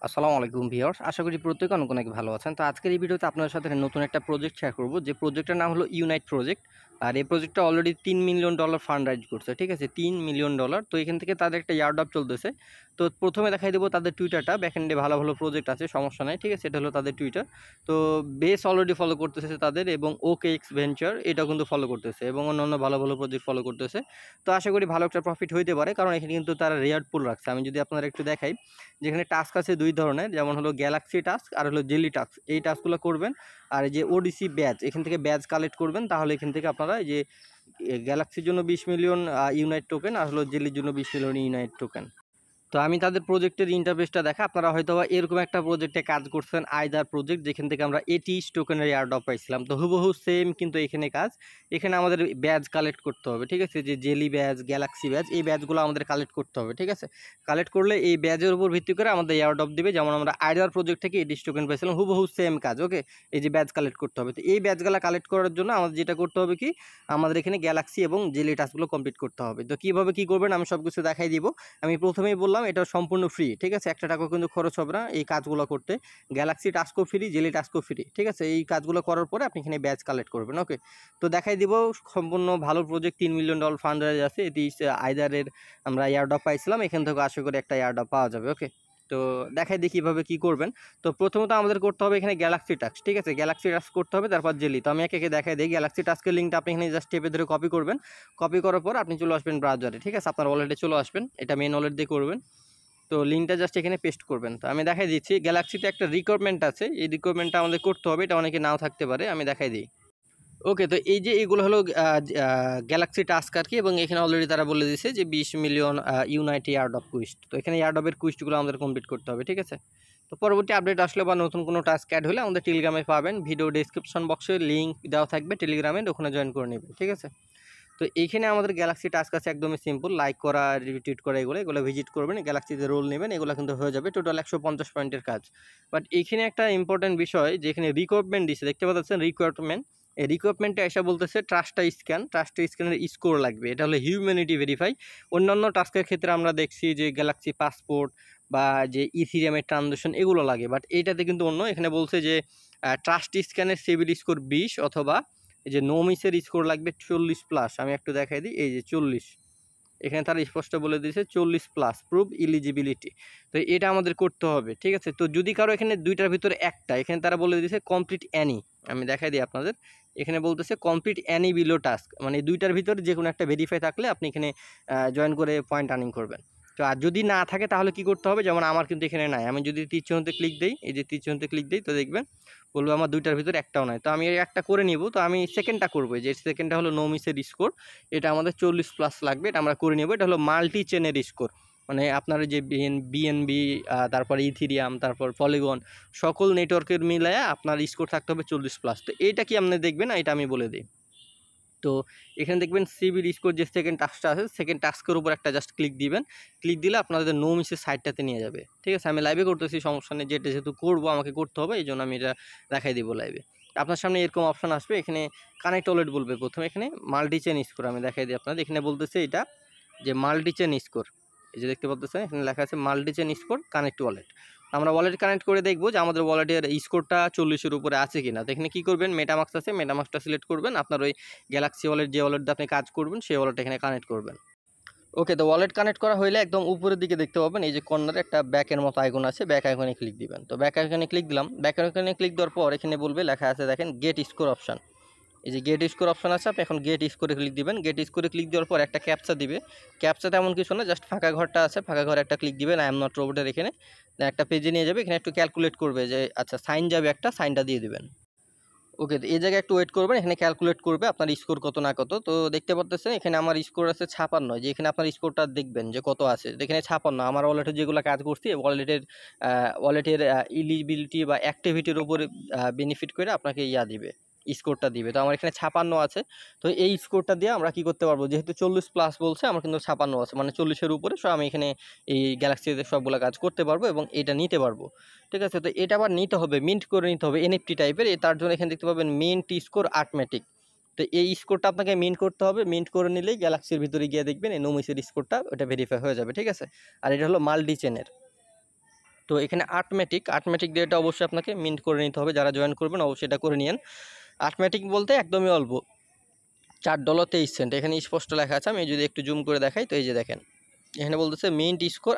আসসালামু আলাইকুম ভিউয়ার্স, আশা করি প্রত্যেকে অনেক অনেক ভালো আছেন। তো আজকের এই ভিডিওতে আপনাদের সাথে নতুন একটা প্রজেক্ট শেয়ার করব, যে প্রজেক্টের নাম হলো ইউনাইট প্রজেক্ট। আর এই প্রজেক্টটা অলরেডি $3 মিলিয়ন ফান্ড রাইজ করছে, ঠিক আছে, $3 মিলিয়ন। তো এখান থেকে তাদের একটা ইয়ারড্রপ চলতেছে। তো প্রথমে দেখাই দেবো তাদের টুইটারটা, ব্যাকএন্ডে ভালো ভালো প্রজেক্ট আছে, সমস্যা নাই, ঠিক আছে। এটা হলো তাদের টুইটার। তো বেস অলরেডি ফলো করতেছে তাদের, এবং ওকে এক্স ভেঞ্চার এটাও কিন্তু ফলো করতেছে, এবং অন্যান্য ভালো ভালো প্রজেক্ট ফলো করতেছে। তো আশা করি ভালো একটা প্রফিট হইতে পারে, কারণ এখানে কিন্তু তারা রেয়ার্ড পুল রাখছে। আমি যদি আপনারা একটু দেখাই, যেখানে টাস্ক আছে দুই ধরনের, যেমন হলো গ্যালাক্সি টাস্ক আর হলো জেলি টাস্ক। এই টাস্কগুলো করবেন। আর এই যে ওডিসি ব্যাজ, এখান থেকে ব্যাজ কালেক্ট করবেন, তাহলে এখান থেকে আপনারা এই যে গ্যালাক্সির জন্য 20 মিলিয়ন ইউনাইট টোকেন, আর হলো জেলির জন্য 20 মিলিয়ন ইউনাইট টোকেন। তো আমি তাদের প্রজেক্টের ইন্টারফেসটা দেখা, আপনারা হয়তো বা এরকম একটা প্রজেক্টে কাজ করছেন, আইদার প্রজেক্ট, যেখান থেকে আমরা 80 টোকেনের এয়ারড্রপ পাইছিলাম। তো হুবহু সেম কিন্তু এখানে কাজ। এখানে আমাদের ব্যাজ কালেক্ট করতে হবে, ঠিক আছে, যে জেলি ব্যাজ, গ্যালাক্সি ব্যাজ, এই ব্যাজগুলো আমাদের কালেক্ট করতে হবে, ঠিক আছে। কালেক্ট করলে এই ব্যাজের উপর ভিত্তি করে আমাদের এয়ারড্রপ দিবে। যেমন আমরা আইদার প্রজেক্ট থেকে 80 টোকেন পাইছিলাম, হুবহু সেম কাজ। ওকে, এই যে ব্যাজ কালেক্ট করতে হবে। তো এই ব্যাজগুলো কালেক্ট করার জন্য আমাদের যেটা করতে হবে কি, আমাদের এখানে গ্যালাক্সি এবং জেলি টাস্কগুলো কমপ্লিট করতে হবে। তো কীভাবে কী করবেন আমি সব কিছু দেখাই দিব। আমি প্রথমেই বললাম এটা সম্পূর্ণ ফ্রি, ঠিক আছে, একটা টাকাও কিন্তু খরচ হবে না এই কাজগুলো করতে। গ্যালাক্সি টাস্কও ফ্রি, জেলি টাস্কও ফ্রি, ঠিক আছে। এই কাজগুলো করার পরে আপনি এখানে ব্যাচ কালেক্ট করবেন। ওকে, তো দেখাই দিব সম্পূর্ণ ভালো প্রজেক্ট, $3 মিলিয়ন ফান্ড রাইজ আছে। এটি আইদারের আমরা এয়ারড্রপ পাইছিলাম, এখান থেকে আশা করি একটা এয়ারড্রপ পাওয়া যাবে। ওকে, তো দেখাই দিই কীভাবে কী করবেন। তো প্রথমত আমাদের করতে হবে এখানে গ্যালাক্সি টাস্ক, ঠিক আছে, গ্যালাক্সি টাস্ক করতে হবে, তারপর জেলি। তো আমি একে একে দেখাই দিই। গ্যালাক্সি টাস্কের লিঙ্কটা আপনি এখানে জাস্ট টেপে ধরে কপি করবেন। কপি করার পর আপনি চলে আসবেন ব্রাউজারে, ঠিক আছে, আপনার ওয়ালেটে চলে আসবেন, এটা মেন ওয়ালেট দিয়ে করবেন। তো লিঙ্কটা জাস্ট এখানে পেস্ট করবেন। তো আমি দেখাই দিচ্ছি, গ্যালাক্সিতে একটা রিকোয়ারমেন্ট আছে, এই রিকোয়ারমেন্টটা আমাদের করতে হবে, এটা অনেকে নাও থাকতে পারে, আমি দেখাই দিই। ওকে, তো এই যে এগুলো হলো গ্যালাক্সি টাস্ক আর কি, এবং এখানে অলরেডি তারা বলে দিয়েছে যে 20 মিলিয়ন ইউনাইট ইয়ার্ডপ কুইস্ট। তো এখানে ইয়ার্ডপের কুইস্টগুলো আমাদের কমপ্লিট করতে হবে, ঠিক আছে। তো পরবর্তী আপডেট আসলে বা নতুন কোনো টাস্ক অ্যাড হলে আমাদের টেলিগ্রামে পাবেন, ভিডিও ডেসক্রিপশন বক্সে লিঙ্ক দেওয়া থাকবে টেলিগ্রামে, ওখানে জয়েন করে নেবেন, ঠিক আছে। তো এইখানে আমাদের গ্যালাক্সি টাস্ক আছে একদমই সিম্পল, লাইক করা, রিটুইট করা, এগুলো ভিজিট করবেন, গ্যালাক্সিতে রোল নেবেন, এগুলো কিন্তু হয়ে যাবে। টোটাল 150 পয়েন্টের কাজ। বাট এইখানে একটা ইম্পর্টেন্ট বিষয়, যেখানে রিকোয়ারমেন্ট দিচ্ছে, দেখতে পাচ্ছেন রিকোয়ারমেন্ট। এই রিকোয়ারমেন্টে এসে বলতেছে ট্রাস্টটা স্ক্যানের স্কোর লাগবে, এটা হলো হিউম্যানিটি ভেরিফাই। অন্যান্য টাস্কের ক্ষেত্রে আমরা দেখছি যে গ্যালাক্সি পাসপোর্ট বা যে ইথিরিয়ামের ট্রানজাকশন এগুলো লাগে, বাট এইটাতে কিন্তু অন্য। এখানে বলছে যে ট্রাস্ট স্ক্যানের সিভিল স্কোর 20, অথবা এই যে নো মিসের স্কোর লাগবে 40+। আমি একটু দেখাই দিই, এই যে 40, এখানে তারা স্পষ্ট বলে দিয়েছে 40+ প্রুভ ইলিজিবিলিটি। তো এটা আমাদের করতে হবে, ঠিক আছে। তো যদি কারো এখানে দুইটার ভিতরে একটা, এখানে তারা বলে দিয়েছে কমপ্লিট অ্যানি, আমি দেখাই দিই আপনাদের। এখানে বলতেছে কমপ্লিট অ্যানি বিলো টাস্ক, মানে দুইটার ভিতরে যে কোনো একটা ভেরিফাই থাকলে আপনি এখানে জয়েন করে পয়েন্ট আর্নিং করবেন। তো আর যদি না থাকে তাহলে কি করতে হবে, যেমন আমার কিন্তু এখানে নাই, আমি যদি তীর চিহ্নতে ক্লিক দিই, এই যে তীর চিহ্নতে ক্লিক দিই, তো দেখবেন বলবো আমার দুইটার ভিতরে একটাও নাই। তো আমি একটা করে নিব। তো আমি সেকেন্ডটা করবো, যে সেকেন্ডটা হলো নো মিসের স্কোর, এটা আমাদের 40+ লাগবে, এটা আমরা করে নেব। এটা হলো মাল্টি চেনের স্কোর, মানে আপনার যে বিএনবি, তারপর ইথিরিয়াম, তারপর পলিগন, সকল নেটওয়ার্কের মিলায় আপনার স্কোর থাকতে হবে 40+। তো এইটা কি আপনি দেখবেন, এটা আমি বলে দিই। তো এখানে দেখবেন সিবিল স্কোর, যে সেকেন্ড টাস্কটা আছে, সেকেন্ড টাস্কের উপর একটা জাস্ট ক্লিক দিবেন। ক্লিক দিলে আপনাদের নো মিসের সাইটটাতে নিয়ে যাবে, ঠিক আছে। আমি লাইভে করতেছি, সমস্যা নেই, যেটা যেহেতু করবো আমাকে করতে হবে, এই জন্য আমি এটা দেখাই দিব লাইভে। আপনার সামনে এরকম অপশন আসবে, এখানে কানেক্ট ওয়ালেট বলবে প্রথমে, এখানে মাল্টি চেন স্কোর আমি দেখাই দিই আপনাদের। এখানে বলতেছে এটা যে মাল্টি চেন স্কোর, এই যে দেখতে পাচ্ছেন এখানে লেখা আছে multi chain score connect wallet. আমরা ওয়ালেট কানেক্ট করে দেখবো যে আমাদের ওয়ালেটের স্কোরটা 40-এর উপরে আছে কিনা। তো এখানে কী করবেন, মেটামাক্স আছে, মেটামাক্সটা সিলেক্ট করবেন, আপনার ওই গ্যালাক্সি ওয়ালেট যে ওয়ালেট দিয়ে আপনি কাজ করবেন সেই ওয়ালেট এখানে কানেক্ট করবেন। ওকে, তো ওয়ালেট কানেক্ট করা হলে একদম উপরের দিকে দেখতে পাবেন এই যে কর্নারে একটা ব্যাকের মতো আইকন আছে, ব্যাক আইকনে ক্লিক দিবেন। তো ব্যাক আইকনে ক্লিক দিলাম, ব্যাক আইকনে ক্লিক দেওয়ার পর এখানে বলবে, লেখা আছে দেখেন গেট স্কোর অপশান, এই যে গেট স্কোর অপশন আছে, আপনি এখন গেট স্কোরে ক্লিক দিবেন। গেট স্কোরে ক্লিক দেওয়ার পর একটা ক্যাপচা দিবে। ক্যাপচা তেমন কিছু না, জাস্ট ফাঁকা ঘরটা আছে, ফাঁকা ঘরে একটা ক্লিক দিবেন, আই এম নট রোবটের এখানে, একটা পেজে নিয়ে যাবে। এখানে একটু ক্যালকুলেট করবে যে আচ্ছা সাইন যাবে, একটা সাইনটা দিয়ে দিবেন। ওকে, তো এই জায়গায় একটু ওয়েট করবেন, এখানে ক্যালকুলেট করবে আপনার স্কোর কত না কত। তো দেখতে পাচ্ছেন এখানে আমার স্কোর আছে 56, যে এখানে আপনার স্কোরটা দেখবেন যে কত আছে, এখানে 56। আমার ওয়ালেটে যেগুলো কাজ করছি, ওয়ালেটের ইলিজিবিলিটি বা অ্যাক্টিভিটির উপরে বেনিফিট করে আপনাকে দিবে, স্কোরটা দিবে। তো আমার এখানে 56 আছে। তো এই স্কোরটা দিয়ে আমরা কি করতে পারবো, যেহেতু 40+ বলছে, আমার কিন্তু 56 আছে, মানে 40-এর উপরে। সো আমি এখানে এই গ্যালাক্সিতে সবগুলো কাজ করতে পারবো এবং এটা নিতে পারবো, ঠিক আছে। তো এটা আবার নিতে হবে, মিন্ট করে নিতে হবে, এনএফটি টাইপের। তার জন্য এখানে দেখতে পাবেন মিন্ট স্কোর অটোমেটিক। তো এই স্কোরটা আপনাকে মিন্ট করতে হবে, মিন্ট করে নিলেই গ্যালাক্সির ভিতরে গিয়ে দেখবেন এই নোমিসের স্কোরটা ওটা ভেরিফাই হয়ে যাবে, ঠিক আছে। আর এটা হলো মাল্টি চেনের। তো এখানে আর্টমেটিক ডেটা অবশ্যই আপনাকে মিন্ট করে নিতে হবে, যারা জয়েন করবেন অবশ্যই এটা করে নিন। আর্টমেটিক বলতে একদমই অল্প, $4.23। এখানে স্পষ্ট লেখা আছে, আমি যদি একটু জুম করে দেখাই তো এই যে দেখেন এখানে বলতেছে মিন্ট স্কোর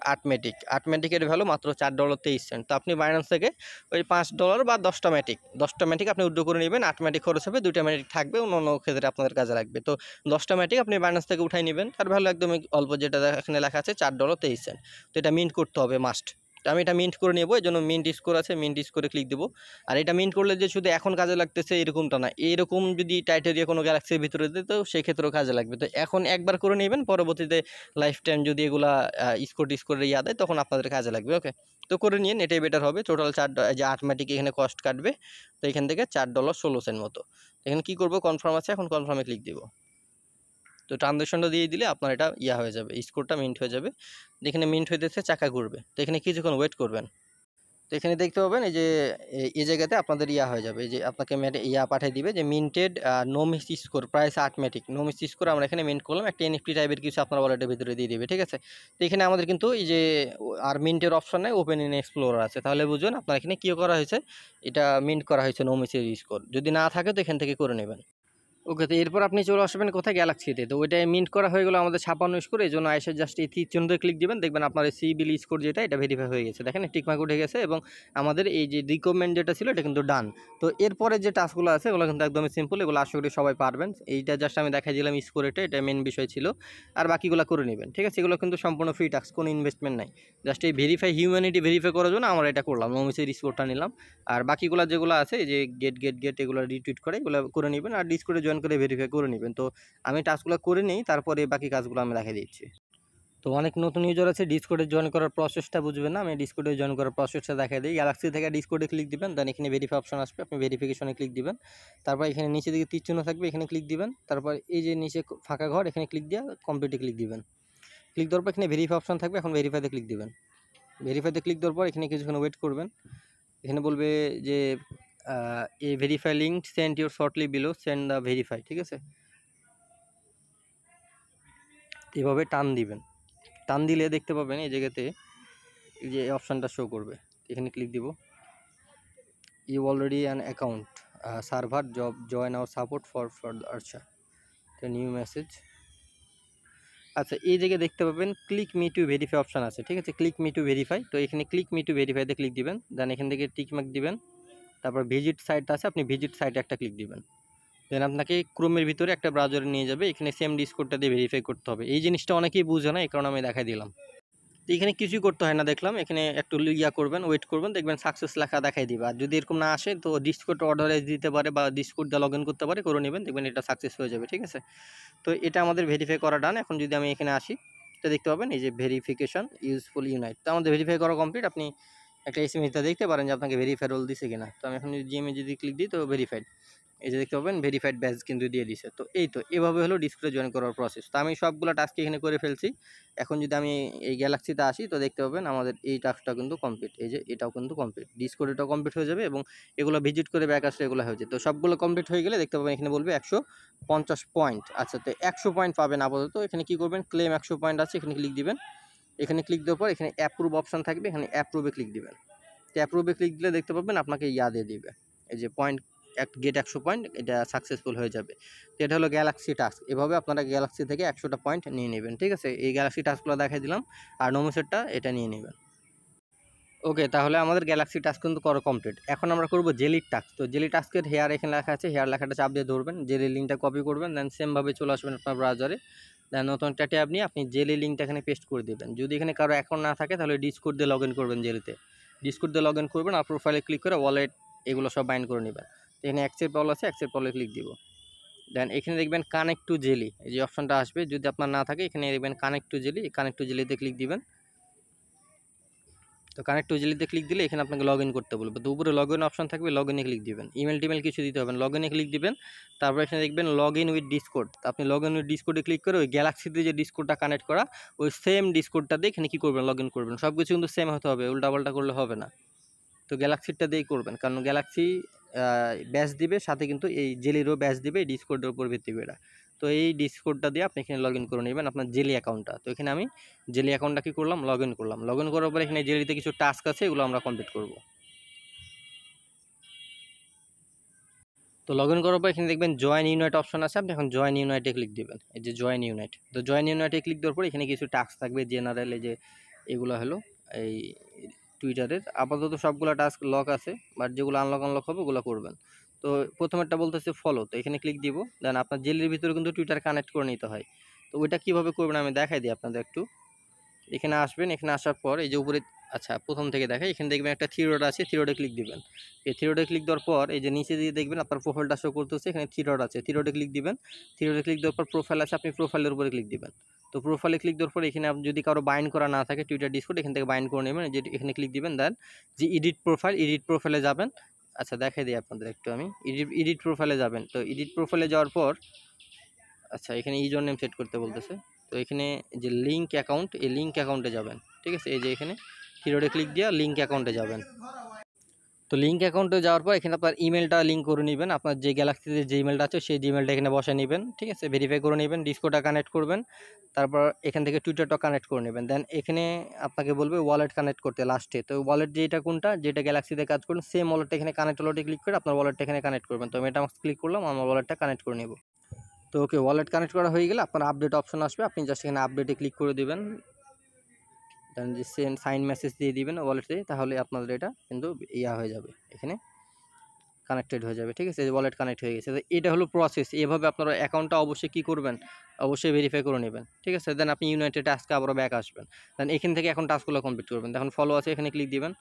আর্টমেটিকের ভ্যালু মাত্র $4.23। তো আপনি বাইন্যান্স থেকে ওই $5 বা 10টা ম্যাটিক আপনি উইথড্র করে নেবেন। আর্টমেটিক খরচ হবে, 2টা ম্যাটিক থাকবে, অন্য ক্ষেত্রে আপনাদের কাজে লাগবে। তো 10টা ম্যাটিক আপনি বাইন্যান্স থেকে উঠাই নেবেন, তার ভ্যালু একদমই অল্প, যেটা এখানে লেখা আছে $4.23। তো এটা মিন্ট করতে হবে মাস্ট। তো আমি এটা মিন্ট করে নেবো, এই জন্য মিন্ট স্কোর আছে, মিন্ট স্কোরে ক্লিক দেবো। আর এটা মিন্ট করলে যে শুধু এখন কাজে লাগতেছে এরকমটা না, এরকম যদি টাইটেরিয়া কোনো গ্যালাক্সির ভিতরে দিতে তো সেই ক্ষেত্রেও কাজে লাগবে। তো এখন একবার করে নেবেন, পরবর্তীতে লাইফ টাইম যদি এগুলা স্কোর ইয়া দেয় তখন আপনাদের কাজে লাগবে। ওকে, তো করে নিন, এটাই বেটার হবে। টোটাল যে আর্টমেটিক এখানে কস্ট কাটবে, তো এখান থেকে $4.16 মতো। এখানে কি করব, কনফার্ম আছে, এখন কনফার্মে ক্লিক দিব। তো ট্রানজ্যাকশনটা দিয়ে দিলে আপনার এটা ইয়া হয়ে যাবে, স্কোরটা মিন্ট হয়ে যাবে। যেখানে মিন্ট হইতেছে চাকা ঘুরবে, তো এখানে কিছুক্ষণ ওয়েট করবেন। তো এখানে দেখতে পাবেন এই যে এই জায়গাতে আপনাদের ইয়া হয়ে যাবে, এই যে আপনাকে ইয়া পাঠিয়ে দিবে যে minted no miss score price automatic no miss score. আমরা এখানে মিন্ট করলাম, একটা এনএফটি টাইপের কিছু আপনার ওয়ালেটের ভিতরে দিয়ে দিবে, ঠিক আছে। তো এখানে আমাদের কিন্তু এই যে আর মিন্টের অপশন নেই, ওপেন ইন এক্সপ্লোরার আছে। তাহলে বুঝুন আপনার এখানে কী করা হয়েছে, এটা মিন্ট করা হয়েছে নো মিসের স্কোর। যদি না থাকে তো এখান থেকে করে নেবেন। ওকে, তো এরপর আপনি চলে আসবেন কোথায়, গ্যালাক্সিতে। তো ওইটা মিন্ট করা হয়ে গেলো আমাদের 56 স্কোর। এই জন্য এসে জাস্ট এই তীর চিহ্নতে ক্লিক দিবেন, দেখবেন আপনার এই সিবিল স্কোর যেটা এটা ভেরিফাই হয়ে গেছে। দেখেন টিকমার্ক উঠে গেছে এবং আমাদের এই যে রিকমেন্ড যেটা ছিল এটা কিন্তু ডান। তো এরপরে যে টাস্কগুলো আছে ওগুলো কিন্তু একদমই সিম্পল, এগুলো আশা করি সবাই পারবেন। এইটা জাস্ট আমি দেখাই দিলাম স্কোর, এটা মেন বিষয় ছিল। আর বাকিগুলো করে নেবেন, ঠিক আছে। এগুলো কিন্তু সম্পূর্ণ ফ্রি টাস্ক, কোনো ইনভেস্টমেন্ট নাই। জাস্ট এই হিউম্যানিটি ভেরিফাই করার জন্য আমরা এটা করলাম, নোমিসের স্কোরটা নিলাম। আর বাকিগুলো যেগুলো আছে এই যে গেট এগুলো রিটুইট করে এগুলো করে নেবেন, আর ডিসকোডে জয়েন করে ভেরিফাই করে নেবেন। তো আমি টাস্কগুলো করে নিই, তারপরে বাকি কাজগুলো আমি দেখাই দিচ্ছি। তো অনেক নতুন ইউজার আছে, ডিসকোডে জয়েন করার প্রসেসটা বুঝবেন না, আমি ডিসকোডে জয়েন করার প্রসেসটা দেখাই দিই। গ্যালাক্সি থেকে ডিসকোডে ক্লিক দিবেন, দেন এখানে ভেরিফাই অপশন আসবে, আপনি ভেরিফিকেশনে ক্লিক দিবেন। তারপর এখানে নিচে দিকে তীর চিহ্ন থাকবে, এখানে ক্লিক দিবেন। তারপর এই যে নিচে ফাঁকা ঘর, এখানে ক্লিক দিয়ে কমপ্লিটে ক্লিক দিবেন। ক্লিক দেওয়ার পর এখানে ভেরিফাই অপশন থাকবে, এখন ভেরিফাইতে ক্লিক দিবেন। ভেরিফাইতে ক্লিক দেওয়ার পর এখানে কিছুক্ষণ ওয়েট করবেন। এখানে বলবে যে a verify link send your shortly below send the verify, ঠিক আছে। এভাবে টান দিবেন, টান দিলে দেখতে পাবেন এই জায়গাতে এই যে অপশানটা শো করবে, এখানে ক্লিক দিব। You already an account server join our support for আচ্ছা, নিউ মেসেজ। আচ্ছা, এই জায়গায় দেখতে পাবেন click me to verify option আছে, ঠিক আছে। ক্লিক মি টু ভেরিফাই, তো এখানে ক্লিক মি টু ভেরিফাইতে ক্লিক দিবেন। দেন এখান থেকে টিকমার্ক দিবেন। তারপর ভিজিট সাইট আছে, আপনি ভিজিট সাইটে একটা ক্লিক দিবেন। দেন আপনাকে ক্রোমের ভিতরে একটা ব্রাউজারে নিয়ে যাবে, এখানে সেম ডিসকোডটা দিয়ে ভেরিফাই করতে হবে। এই জিনিসটা অনেকেই বুঝে না, এই কারণে আমি দেখাই দিলাম। তো এখানে কিছুই করতে হয় না, দেখলাম এখানে একটু ইয়া করবেন, ওয়েট করবেন, দেখবেন সাকসেস লেখা দেখাই দিবে। আর যদি এরকম না আসে তো ডিসকোড অর্ডারাইজ দিতে পারে বা ডিসকোড দিয়ে লগ ইন করতে পারে, করে নেবেন, দেখবেন এটা সাকসেস হয়ে যাবে, ঠিক আছে। তো এটা আমাদের ভেরিফাই করা ডান। এখন যদি আমি এখানে আসি তো দেখতে পাবেন এই যে ভেরিফিকেশন ইউজফুল ইউনাইট, তো আমাদের ভেরিফাই করা কমপ্লিট। আপনি একটা এসএমএসটা দেখতে পারেন যে আপনাকে ভেরিফাই রোল দিছে কিনা। তো আমি এখন জিএমএ যদি ক্লিক দিই তো ভেরিফাইড, এই যে দেখতে পাবেন ভেরিফাইড ব্যাচ কিন্তু দিয়ে দিছে। তো এই তো এভাবে হলো ডিসকোডে জয়েন করার প্রসেস। তো আমি সবগুলো টাস্ক এখানে করে ফেলছি। এখন যদি আমি এই গ্যালাক্সিতে আসি তো দেখতে পাবেন আমাদের এই টাস্কটা কিন্তু কমপ্লিট, এই যে এটাও কিন্তু কমপ্লিট, ডিসকোডেটাও কমপ্লিট হয়ে যাবে এবং এগুলো ভিজিট করে ব্যাক আসলে এগুলো হয়ে যায়। তো সবগুলো কমপ্লিট হয়ে গেলে দেখতে পাবেন এখানে বলবে 150 পয়েন্ট। আচ্ছা, তো 100 পয়েন্ট পাবেন আপাতত। এখানে কি করবেন, ক্লেম 100 পয়েন্ট আছে, এখানে ক্লিক দিবেন। এখানে ক্লিক দেওয়ার পর এখানে অ্যাপ্রুভ অপশান থাকবে, এখানে অ্যাপ্রুভে ক্লিক দিবেন। তো অ্যাপ্রুভে ক্লিক দিলে দেখতে পাবেন আপনাকে ইয়া দিয়ে দিবে, এই যে পয়েন্ট গেট 100 পয়েন্ট, এটা সাকসেসফুল হয়ে যাবে। তো এটা হলো গ্যালাক্সি টাস্ক। এভাবে আপনারা গ্যালাক্সি থেকে 100টা পয়েন্ট নিয়ে নেবেন, ঠিক আছে। এই গ্যালাক্সি টাস্কগুলো দেখাই দিলাম, আর নোমোসেটটা এটা নিয়ে নেবেন। ওকে, তাহলে আমাদের গ্যালাক্সি টাস্ক কিন্তু করা কমপ্লিট। এখন আমরা করব জেলির টাস্ক। তো জেলি টাস্কের হেয়ার এখানে লেখা আছে, হেয়ার লেখাটা চাপ দিয়ে ধরবেন, জেলি লিঙ্কটা কপি করবেন, দেন সেমভাবে চলে আসবেন আপনার ব্রাউজারে। দেন নতুন একটা ট্যাব নিয়ে আপনি জেলি লিঙ্কটা এখানে পেস্ট করে দেবেন। যদি এখানে কারো অ্যাকাউন্ট না থাকে তাহলে ডিসকোড দিয়ে লগ ইন করবেন জেলিতে। ডিসকোড দিয়ে লগ ইন করবেন, আর প্রোফাইলে ক্লিক করে ওয়ালেট এগুলো সব বাইন্ড করে নেবেন। এখানে অ্যাকসেপ্ট অল আছে, অ্যাকসেপ্ট অলে ক্লিক দিব। দেন এখানে দেখবেন কানেক্ট টু জেলি, এই যে অপশনটা আসবে, যদি আপনার না থাকে এখানে দেখবেন connect to jelly, connect to জেলিতে ক্লিক দিবেন। তো কানেক্ট টু জেলিতে ক্লিক দিলে এখানে আপনাকে লগ ইন করতে বলবে। তো উপরে লগ ইন অপশন থাকবে, লগ ইনে ক্লিক দিবেন। ইমেল টিমেল কিছু দিতে হবে না, লগ ইনে ক্লিক দিবেন। তারপর এখানে দেখবেন লগ ইন উইথ ডিসকোড, তো আপনি লগ ইন উইথ ডিসকোডে ক্লিক করে ওই গ্যালাক্সিতে যে ডিসকোডটা কানেক্ট করা ওই সেম ডিসকোডটা দিয়ে এখানে কী করবেন, লগ ইন করবেন। সব কিছু কিন্তু সেম হতে হবে, উল্টাপাল্টা করলে হবে না। তো গ্যালাক্সিটা দিয়েই করবেন, কারণ গ্যালাক্সি ব্যাচ দিবে, সাথে কিন্তু এই জেলিরও ব্যাচ দিবে, এই ডিসকোডের উপর ভিত্তি করে। তো এই ডিসকোডটা দিয়ে আপনি এখানে লগ ইন করে নেবেন আপনার জেলি অ্যাকাউন্টটা। তো এখানে আমি জেলি অ্যাকাউন্টটা কী করলাম, লগ ইন করলাম। লগ ইন করার পরে এখানে জেলিতে কিছু টাস্ক আছে, এগুলো আমরা কমপ্লিট করব। তো লগ ইন করার পর এখানে দেখবেন জয়েন ইউনাইট অপশন আছে, আপনি এখন জয়েন ইউনাইটে ক্লিক দিবেন। এই যে জয়েন ইউনাইট, তো জয়েন ইউনাইটে ক্লিক দেওয়ার পর এখানে কিছু টাস্ক থাকবে জেনারেল, এই যে এগুলো হলো এই টুইটারের। আপাতত সবগুলো টাস্ক লক আছে, বাট যেগুলো আনলক হবে ওগুলো করবেন। তো প্রথমেরটা বলতেছে ফলো, তো এখানে ক্লিক দিব। দেন আপনার জেলির ভিতরে কিন্তু টুইটার কানেক্ট করে নিতে হয়। তো ওইটা কীভাবে করবেন আমি দেখাই দিই আপনাদের একটু। এখানে আসবেন, এখানে আসার পর এই যে উপরে, আচ্ছা প্রথম থেকে দেখাই, এখানে দেখবেন একটা থ্রি ডট আছে, থ্রি ডটে ক্লিক দিবেন। এই থ্রি ডটে ক্লিক দেওয়ার পর এই যে নিচে দিয়ে দেখবেন আপনার প্রোফাইলটা শো করতেছে, এখানে থ্রি ডট আছে, থ্রি ডটে ক্লিক দিবেন। থ্রি ডটে ক্লিক দেওয়ার পর প্রোফাইল আছে, আপনি প্রোফাইলের উপরে ক্লিক দিবেন। তো প্রোফাইলে ক্লিক দেওয়ার পর এখানে যদি কারো বাইন্ড করা না থাকে টুইটার ডিসকোড, এখান থেকে বাইন্ড করে নেবেন, যে এখানে ক্লিক দিবেন। দেন যে এডিট প্রোফাইলে যাবেন। আচ্ছা দেখাই দিই আপনাদের একটু, আমি এডিট প্রোফাইলে যাবেন। তো এডিট প্রোফাইলে যাওয়ার পর আচ্ছা এখানে ইউজার নেম সেট করতে বলতেছে। তো এখানে যে লিঙ্ক অ্যাকাউন্ট, এই লিঙ্ক অ্যাকাউন্টে যাবেন, ঠিক আছে। এই যে এখানে থ্রি ক্লিক দিয়ে লিঙ্ক অ্যাকাউন্টে যাবেন। তো লিঙ্ক অ্যাকাউন্টে যাওয়ার পর এখানে আপনার ইমেলটা লিঙ্ক করে নেবেন, আপনার যে গ্যালাক্সিতে যে ইমেলটা আছে সেই জিমেলটা এখানে বসে নেবেন, ঠিক আছে। ভেরিফাই করে নেবেন, ডিসকোডটা কানেক্ট করবেন, তারপর এখান থেকে টুইটারটা কানেক্ট করে নেবেন। দেন এখানে আপনাকে বলবে ওয়ালেট কানেক্ট করতে লাস্টে। তো ওয়ালেট যেটা কোনটা, যেটা গ্যালাক্সিতে কাজ করুন, সেম ওয়ালেটটা এখানে কানেক্ট ওয়ালেটে ক্লিক করে আপনার ওয়ালেটটা এখানে কানেক্ট করবেন। তো আমি এটা ক্লিক করলাম, আমার ওয়ালেটটা কানেক্ট করে নেব। তো ওকে, ওয়ালেট কানেক্ট করা হয়ে গেলে আপনার আপডেট অপশন আসবে, আপনি জাস্ট এখানে আপডেটে ক্লিক করে দেবেন। দেন যে সেন্ড সাইন মেসেজ দিয়ে দিবেন ওয়ালেটে, তাহলে আপনাদের এটা কিন্তু হয়ে যাবে, এখানে কানেক্টেড হয়ে যাবে, ঠিক আছে। ওয়ালেট কানেক্ট হয়ে গেছে। তো এটা হলো প্রসেস। এভাবে আপনারা অ্যাকাউন্টটা অবশ্যই কী করবেন, অবশ্যই ভেরিফাই করে নেবেন, ঠিক আছে। দেন আপনি ইউনাইটেড টাস্কে আবারও ব্যাক আসবেন। দেন এখান থেকে এখন টাস্কগুলো কমপ্লিট করবেন। এখন ফলো আছে, এখানে ক্লিক দিবেন।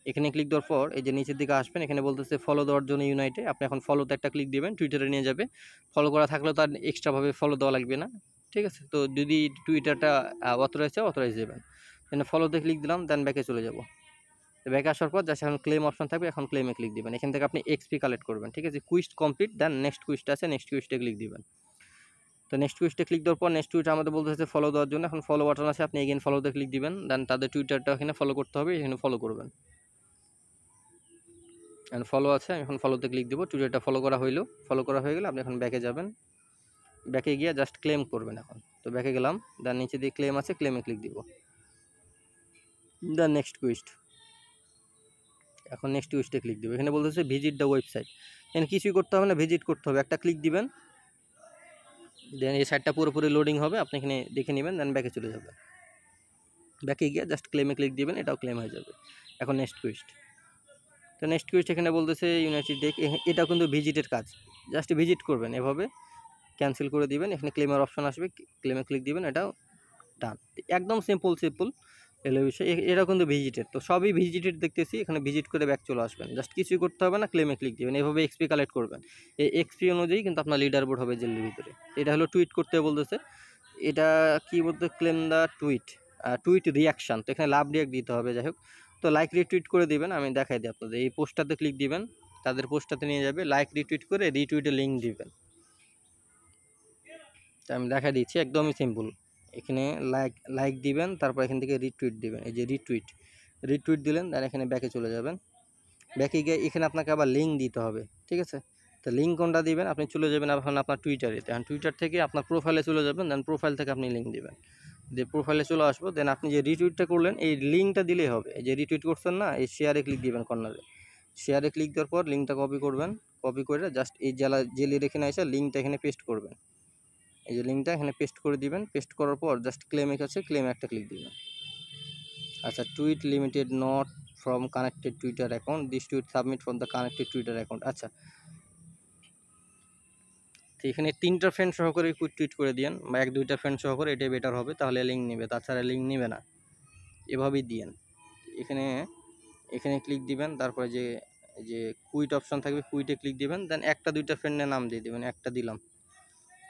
এখানে ক্লিক দেওয়ার পর এই যে নিচের দিকে আসবেন, এখানে বলতেছে ফলো দেওয়ার জন্য ইউনাইটে, আপনি এখন ফলোতে একটা ক্লিক দিবেন, টুইটারে নিয়ে যাবে। ফলো করা থাকলেও তার এক্সট্রাভাবে ফলো দেওয়া লাগবে না, ঠিক আছে। তো যদি টুইটারটা অথরাইজ দেবেন। এখানে ফলোতে ক্লিক দিলাম, দেন ব্যাকে চলে যাব। তো ব্যাকে আসার পর জাস্ট এখন ক্লেম অপশন থাকবে, এখন ক্লেমে ক্লিক দিবেন। এখান থেকে আপনি এক্সপি কালেক্ট করবেন, ঠিক আছে। Quest complete, then next quest আছে, নেক্সট কুইস্টে ক্লিক দিবেন। তো নেক্সট কুইস্টে ক্লিক দেওয়ার পর নেক্সট টুইট আমাদের বলতে হচ্ছে ফলো দেওয়ার জন্য, এখন ফলো বাটন আছে, আপনি এগেন ফলোতে ক্লিক দিবেন। দেন তাদের টুইটারটা এখানে ফলো করতে হবে, এখানে ফলো করবেন। এখন ফলো আছে, এখন ফলোতে ক্লিক দিব। টুইটারটা ফলো করা হয়ে গেলে আপনি এখন ব্যাকে যাবেন। ব্যাকে গিয়ে জাস্ট ক্লেম করবেন এখন। তো ব্যাকে গেলাম, দেন নিচে দিয়ে ক্লেম আছে, ক্লেমে ক্লিক দিব। দেন নেক্সট কুইস্ট, এখন নেক্সট কুইস্টে ক্লিক দেবো। এখানে বলতেছে ভিজিট দ্য ওয়েবসাইট, এখানে কিছুই করতে হবে না, ভিজিট করতে হবে। একটা ক্লিক দিবেন, দেন এই সাইটটা পুরোপুরি লোডিং হবে, আপনি এখানে দেখে নেবেন। দেন ব্যাকে চলে যাবেন। ব্যাকে গিয়ে জাস্ট ক্লেমে ক্লিক দিবেন, এটাও ক্লেম হয়ে যাবে। এখন নেক্সট কুইস্ট, তো নেক্সট কুইস্ট এখানে বলতেছে ইউনাইটেড ডেক, এটাও কিন্তু ভিজিটের কাজ, জাস্ট ভিজিট করবেন, এভাবে ক্যান্সেল করে দিবেন। এখানে ক্লেমের অপশন আসবে, ক্লেমে ক্লিক দিবেন, এটাও ডান। একদম সিম্পল এলো বিষয়। এটাও কিন্তু ভিজিটেড, তো সবই ভিজিটেড দেখতেছি, এখানে ভিজিট করে ব্যাক চলে আসবেন, জাস্ট কিছুই করতে হবে না, ক্লেমে ক্লিক দিবেন। এভাবে এক্সপি কালেক্ট করবেন। এই এক্সপি অনুযায়ী কিন্তু আপনার লিডার বোর্ড হবে জেলের ভিতরে। এটা হলো টুইট করতে বলতেছে, এটা কি বলতে, ক্লেম দ্য টুইট রিয়াকশান। তো এখানে লাভ রিয়াক্ট দিতে হবে, যাই হোক। তো লাইক রিটুইট করে দিবেন, আমি দেখাই দিই আপনাদের। এই পোস্টটাতে ক্লিক দিবেন, তাদের পোস্টটাতে নিয়ে যাবে, লাইক রিটুইট করে রিটুইটে লিঙ্ক দিবেন। তো আমি দেখাই দিচ্ছি, একদমই সিম্পল। এখানে লাইক দিবেন, তারপর এখান থেকে রিটুইট দিবেন, এই যে রিটুইট দিলেন, দেন এখানে ব্যাকে চলে যাবেন। ব্যাকে গিয়ে এখানে আপনাকে আবার লিঙ্ক দিতে হবে, ঠিক আছে। তো লিঙ্ক কোনটা দিবেন, আপনি চলে যাবেন এখন আপনার টুইটারে। এখন টুইটার থেকে আপনার প্রোফাইলে চলে যাবেন, দেন প্রোফাইল থেকে আপনি লিঙ্ক দিবেন। দিয়ে প্রোফাইলে চলে আসবো, দেন আপনি যে রিটুইটটা করলেন এই লিঙ্কটা দিলেই হবে। এই যে রিটুইট করছেন না, এই শেয়ারে ক্লিক দিবেন কর্নারে। শেয়ারে ক্লিক দেওয়ার পর লিঙ্কটা কপি করবেন, কপি করে জাস্ট এই জেলির এখানে এসে লিঙ্কটা এখানে পেস্ট করবেন। এই যে লিঙ্কটা এখানে পেস্ট করে দিবেন। পেস্ট করার পর জাস্ট ক্লেমে আছে, ক্লেমে একটা ক্লিক দিবেন। আচ্ছা, tweet limited not from connected Twitter account, this tweet submit from the connected Twitter account. আচ্ছা, তো এখানে 3টা ফ্রেন্ড সহকারে টুইট করে দিয়েন, বা 1-2টা ফ্রেন্ড সহকারে, এটাই বেটার হবে, তাহলে লিঙ্ক নেবে, তাছাড়া লিঙ্ক নেবে না। এভাবেই দিয়েন। এখানে ক্লিক দিবেন, তারপরে যে কুইট অপশন থাকবে, কুইটে ক্লিক দিবেন। দেন 1-2টা ফ্রেন্ডের নাম দিয়ে দেবেন, একটা দিলাম,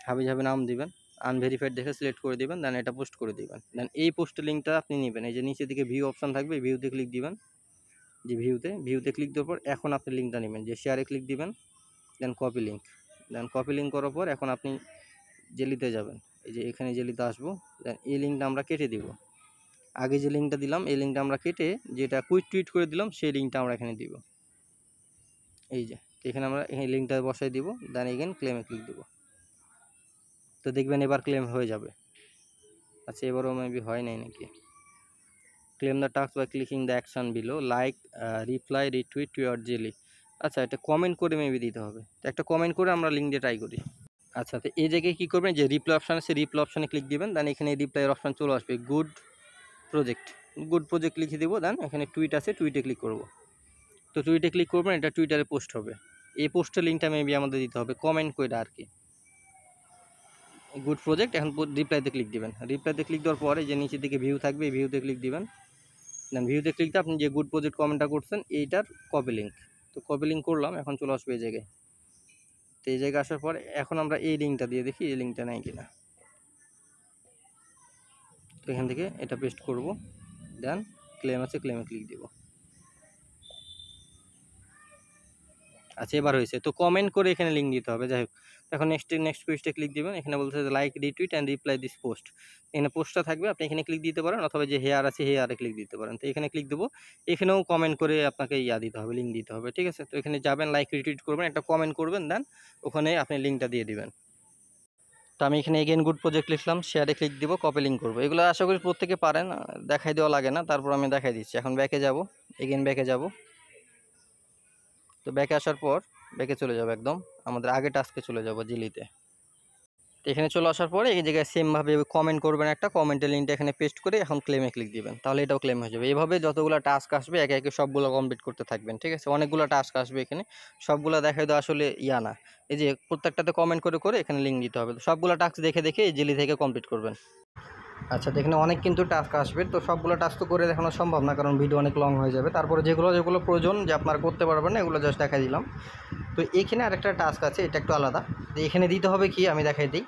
হাবি নাম দিবেন, আনভেরিফাইড দেখে সিলেক্ট করে দিবেন, দেন এটা পোস্ট করে দিবেন। দেন এই পোস্টের লিঙ্কটা আপনি নেবেন, এই যে নিচের দিকে ভিউ অপশন থাকবে, ভিউতে ক্লিক দিবেন। যে ভিউতে ক্লিক দেওয়ার পর এখন আপনি লিঙ্কটা নেবেন, যে শেয়ারে ক্লিক দিবেন, দেন কপি লিঙ্ক করার পর এখন আপনি জেলিতে যাবেন। এই যে এখানে জেলিতে আসবো, দেন এই লিঙ্কটা আমরা কেটে দিব। আগে যে লিঙ্কটা দিলাম এই লিঙ্কটা আমরা কেটে, যেটা কুইক টুইট করে দিলাম সেই লিঙ্কটা আমরা এখানে দিব। এই যে এখানে আমরা এই লিঙ্কটা বসাই দিব, দেন এগেন ক্লেমে ক্লিক দিব। তো দেখবেন এবার ক্লেম হয়ে যাবে। আচ্ছা, এবারও মেবি হয় নাই নাকি। Claim the task by clicking the action below, like, reply, retweet to your jelly. আচ্ছা, এটা কমেন্ট করে মেবি দিতে হবে। তো একটা কমেন্ট করে আমরা লিঙ্ক দিয়ে ট্রাই করি। আচ্ছা, তো এই জায়গায় কী করবেন, যে রিপ্লাই অপশান আছে, রিপ্লাই অপশানে ক্লিক দিবেন। দেন এখানে রিপ্লাইয়ের অপশান চলে আসবে, গুড প্রজেক্ট লিখে দেবো। দেন এখানে টুইট আছে, টুইটে ক্লিক করব। তো টুইটে ক্লিক করবেন, এটা টুইটারে পোস্ট হবে। এই পোস্টের লিঙ্কটা মেবি আমাদের দিতে হবে কমেন্ট করে আর কি। গুড প্রজেক্ট, এখন রিপ্লাইতে ক্লিক দিবেন। রিপ্লাইতে ক্লিক দেওয়ার পরে যে নিচের দিকে ভিউ থাকবে, এই ভিউতে ক্লিক দিবেন। দেন ভিউতে ক্লিক দিয়ে আপনি যে গুড প্রজেক্ট কমেন্টটা করছেন এইটার কপি লিঙ্ক, তো কপি লিঙ্ক করলাম। এখন চলে আসবে এই জায়গায়। তো এই জায়গায় আসার পর এখন আমরা এই লিঙ্কটা দিয়ে দেখি এই লিঙ্কটা নেই কিনা। তো এখান থেকে এটা পেস্ট করব। দেন ক্লেম আছে, ক্লেমে ক্লিক দিব। আচ্ছা, এবার হয়েছে। তো কমেন্ট করে এখানে লিঙ্ক দিতে হবে। যাই হোক, এখন নেক্সট পেজটা ক্লিক দিবেন। এখানে বলতে like, retweet and reply this post. এখানে পোস্টটা থাকবে, আপনি এখানে ক্লিক দিতে পারেন, অথবা যে হেয়ার আছে হেয়ারে ক্লিক দিতে পারেন। তো এখানে ক্লিক দেবো। এখানেও কমেন্ট করে আপনাকে দিতে হবে, লিঙ্ক দিতে হবে। ঠিক আছে, তো এখানে যাবেন, লাইক, রিটুইট করবেন, একটা কমেন্ট করবেন, দেন ওখানে আপনি লিঙ্কটা দিয়ে দিবেন। তো আমি এখানে এগেন গুড প্রজেক্ট লিখলাম, শেয়ারে ক্লিক দিব, কপি লিঙ্ক করবো। এগুলো আশা করি প্রত্যেকে পারেন, দেখাই দেওয়া লাগে না। তারপর আমি দেখাই দিচ্ছি। এখন ব্যাকে যাব, এগেন ব্যাকে যাব। তো ব্যাকে আসার পর ব্যাকে চলে যাবো, একদম আমাদের আগে টাস্কে চলে যাব, জিলিতে। তো এখানে চলে আসার পরে এই জায়গায় সেমভাবে কমেন্ট করবেন, একটা কমেন্টের লিঙ্কটা এখানে পেস্ট করে এখন ক্লেমে ক্লিক দিবেন, তাহলে এটাও ক্লেম হয়ে যাবে। এইভাবে যতগুলো টাস্ক আসবে একে একে সবগুলো কমপ্লিট করতে থাকবেন। ঠিক আছে, অনেকগুলো টাস্ক আসবে এখানে, সবগুলো দেখাই দেওয়া আসলে না। এই যে প্রত্যেকটাতে কমেন্ট করে করে এখানে লিঙ্ক দিতে হবে। তো সবগুলো টাস্ক দেখে দেখে এই জেলি থেকে কমপ্লিট করবেন। আচ্ছা, এখানে অনেক কিন্তু টাস্ক আসবে, তো সবগুলো টাস্ক তো করে দেখানো সম্ভব না, কারণ ভিডিও অনেক লং হয়ে যাবে। তারপরে যেগুলো প্রয়োজন যে আপনারা করতে পারবেন না, এগুলো জাস্ট দেখাই দিলাম। তো এখানে আরেকটা টাস্ক আছে, এটা একটু আলাদা। তো এখানে দিতে হবে কি, আমি দেখাই দিই।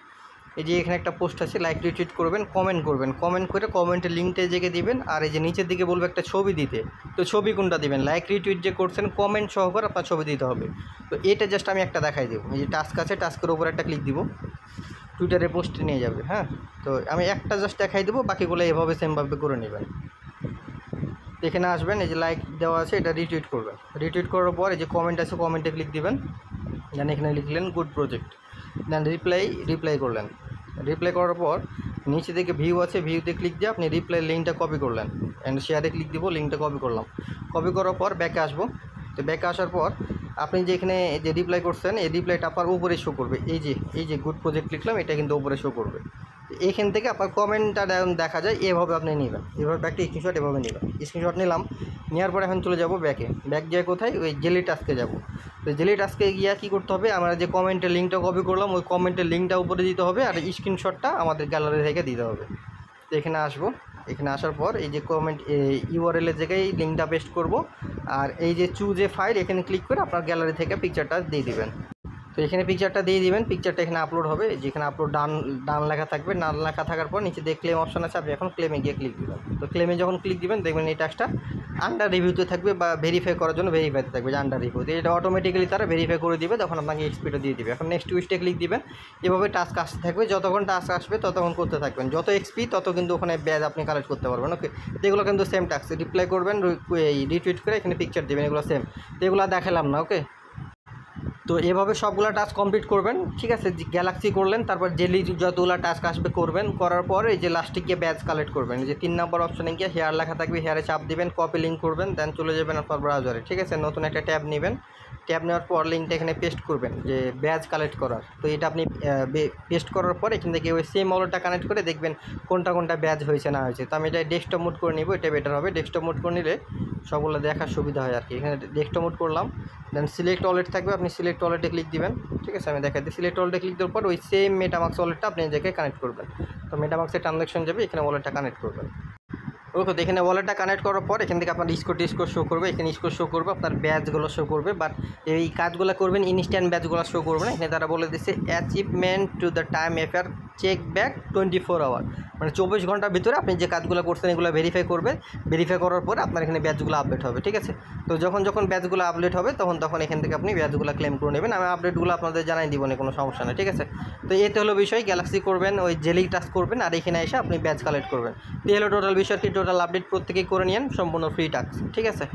এই যে এখানে একটা পোস্ট আছে, লাইক, রিটুইট করবেন, কমেন্ট করবেন, কমেন্ট করে কমেন্টের লিঙ্কটা জেগে দিবেন। আর এই যে নিচের দিকে বলবে একটা ছবি দিতে, তো ছবি কোনটা দিবেন, লাইক, রিটুইট যে করছেন কমেন্ট সহকারে আপনার ছবি দিতে হবে। তো এটা জাস্ট আমি একটা দেখাই দেবো। এই যে টাস্ক আছে, টাস্কের উপর একটা ক্লিক দিব, টুইটারে পোস্টে নিয়ে যাবে। হ্যাঁ, তো আমি একটা জাস্ট দেখাই দেবো, বাকিগুলো এভাবে সেমভাবে করে নেবেন। এখানে আসবেন, এই যে লাইক দেওয়া আছে, এটা রিটুইট করবেন। রিটুইট করার পর এই যে কমেন্ট আছে, কমেন্টে ক্লিক দিবেন। দেন এখানে লিখলেন গুড প্রজেক্ট। দেন রিপ্লাই করলেন। রিপ্লাই করার পর নিচে দিকে ভিউ আছে, ভিউতে ক্লিক দিয়ে আপনি রিপ্লাই লিঙ্কটা কপি করলেন। অ্যান্ড শেয়ারে ক্লিক দিব, লিঙ্কটা কপি করলাম। কপি করার পর ব্যাকে আসবো। তো ব্যাকে আসার পর আপনি যে এখানে যে রিপ্লাই করছেন, এই রিপ্লাইটা আপনার উপরে শো করবে। এই যে গুড প্রজেক্ট লিখলাম, এটা কিন্তু উপরে শো করবে। এখান থেকে আপনার কমেন্টটা দেখা যায়, এভাবে আপনি নেবেন। এভাবে একটা স্ক্রিনশট এভাবে নেবেন। স্ক্রিনশট নিলাম, নেওয়ার পর এখন চলে যাব ব্যাকে। ব্যাক গিয়ে কোথায়, ওই জেলি টাস্কে যাব। তো জেলি টাস্কে গিয়ে কী করতে হবে, আমরা যে কমেন্টের লিঙ্কটা কপি করলাম, ওই কমেন্টের লিঙ্কটা উপরে দিতে হবে, আর স্ক্রিনশটটা আমাদের গ্যালারি থেকে দিতে হবে। তো এখানে আসবো। এখানে আসার পর এই যে কমেন্ট ইউআরএলের জায়গায় লিঙ্কটা পেস্ট করব, আর এই যে চুজ এ ফাইল, এখানে ক্লিক করে আপনার গ্যালারি থেকে পিকচারটা দিয়ে দিবেন। তো এখানে পিকচারটা দিয়ে দিবেন। পিকচারটা এখানে আপলোড হবে, যেখানে আপলোড ডান লেখা থাকবে। ডান লেখা থাকার পর নিচে দিয়ে ক্লেম অপশন আছে, আপনি এখন ক্লেমে গিয়ে ক্লিক দিবেন। তো ক্লেমে যখন ক্লিক দিবেন, দেখবেন এই টাস্কটা আন্ডার রিভিউতে থাকবে, বা ভেরিফাই করার জন্য ভেরিফাইতে থাকবে, যে আন্ডার রিভিউতে। এটা অটোমেটিক্যালি তারা ভেরিফাই করে দিবে, তখন আপনাকে এক্সপিটা দিয়ে দিবে। এখন নেক্সট উইস্টে ক্লিক দিবেন। এভাবে টাস্ক আসতে থাকবে, যতক্ষণ টাস্ক আসবে ততক্ষণ করতে থাকবেন। যত এক্সপি তত কিন্তু ওখানে ব্যাজ আপনি কালেক্ট করতে পারবেন। ওকে, তো এগুলো কিন্তু সেম টাস্ক। রিপ্লাই করবেন, রিটুইট করে এখানে পিকচার দেবেন, এগুলো সেম। তো এগুলো দেখালাম না। ওকে, তো এভাবে সবগুলো টাস্ক কমপ্লিট করবেন। ঠিক আছে, গ্যালাক্সি করলেন, তারপর জেলি যতগুলো টাস্ক আসবে করবেন। করার পর এই যে লাস্টে গিয়ে ব্যাজ কালেক্ট করবেন। এই যে 3 নম্বর অপশনে গিয়ে হেয়ার লেখা থাকবে, হেয়ারে চাপ দিবেন, কপি লিঙ্ক করবেন, দেন চলে যাবেন আপনার ব্রাউজারে। ঠিক আছে, নতুন একটা ট্যাব নেবেন। ট্যাব নেওয়ার পর লিঙ্কটা এখানে পেস্ট করবেন, যে ব্যাজ কালেক্ট করার। তো এটা আপনি পেস্ট করার পর এখান থেকে ওই সেম ওয়ালেটটা কানেক্ট করে দেখবেন কোনটা ব্যাজ হয়েছে না হয়েছে। তো আমি এটা ডেস্কটপ মোড করে নিব, এটা বেটার হবে। ডেস্কটপ মোড করে নিলে সবগুলো দেখার সুবিধা হয় আর কি। এখানে ডেস্কটপ মোড করলাম, দেন সিলেক্ট ওয়ালেট থাকবে, আপনি সিলেক্ট ওয়ালেটে ক্লিক দিবেন। ঠিক আছে, আমি দেখাই দিই। সিলেক্ট ওয়ালেটে ক্লিক দেওয়ার পর ওই সেম মেটামাক্স ওয়ালেটটা আপনি এই জায়গায় কানেক্ট করবেন। তো মেটামাক্সের ট্রানজ্যাকশন যাবে, এখানে ওয়ালেটটা কানেক্ট করবেন। ওকে, তো এখানে ওয়ালেটটা কানেক্ট করার পর এখান থেকে আপনার স্কোর শো করবে। এখানে স্কোর শো করবে, আপনার ব্যাচগুলো শো করবে। বাট এই কাজগুলো করবেন, ইনস্ট্যান্ট ব্যাচগুলো শো করবে না। এখানে তারা বলে দিচ্ছে achievement to the time FR check back 24 hour, মানে 24 ঘন্টার ভিতরে আপনি যে কাজগুলো করছেন এগুলো ভেরিফাই করবে। ভেরিফাই করার পরে আপনার এখানে ব্যাচগুলো আপডেট হবে। ঠিক আছে, তো যখন ব্যাচগুলো আপডেট হবে তখন এখান থেকে আপনি ব্যাচগুলো ক্লেম করে নেবেন। আমি আপডেটগুলো আপনাদের জানাই দিব না, কোনো সমস্যা নেই। ঠিক আছে, তো এতে হলো বিষয়, গ্যালাক্সি করবেন, ওই জেলি টাস্ক করবেন, আর এখানে এসে আপনি ব্যাচ কালেক্ট করবেন। তো হলো টোটাল বিষয় কি, টোটাল আপডেট প্রত্যেকেই করে নিন, সম্পূর্ণ ফ্রি টাস্ক। ঠিক আছে।